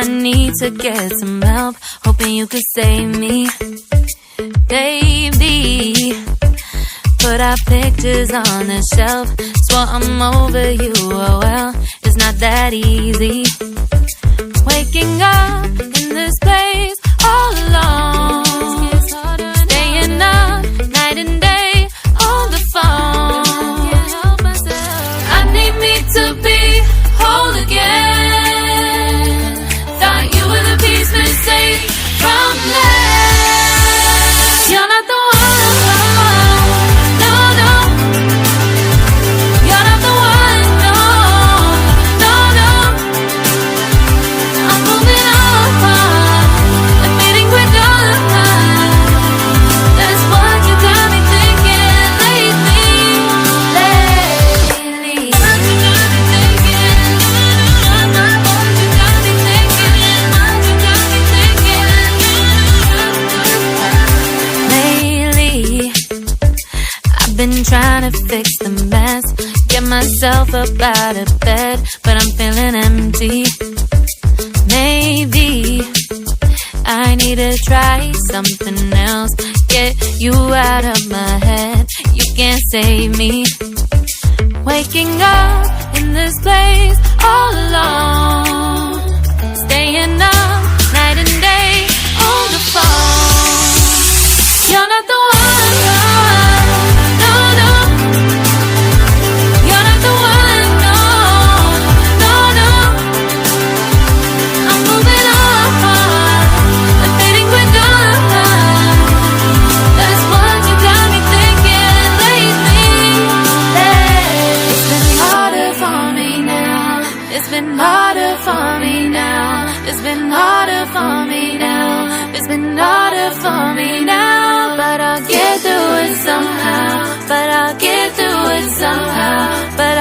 need to get some help, hoping you could save me, baby. Put our pictures on the shelf, swore I'm over you, oh well, it's not that easy. Waking up in this place all alone, staying up night and day on the phone. I need me to be whole again. Thought you were the piece missing from last. You're not the one, no, no. You're not the one, no, no, no. I'm moving on, admitting we're done. That's what you got me thinking lately. What you got me thinking. What you got me thinking. What you got me thinking. Lately, I've been trying to fix the mess, get myself up out of bed, but I'm feeling empty. Maybe I need to try something else, get you out of my head, you can't save me. Waking up in this place all alone, staying up night and day on the phone. You're not the one, no, no. You're not the one, no, no, no. I'm moving on, admitting we're done. That's what you got me thinking lately. It's been harder for me now. It's been harder for me now. It's been harder for me now. It's been harder for me now. But I'll get through it somehow. But I'll get through it somehow. But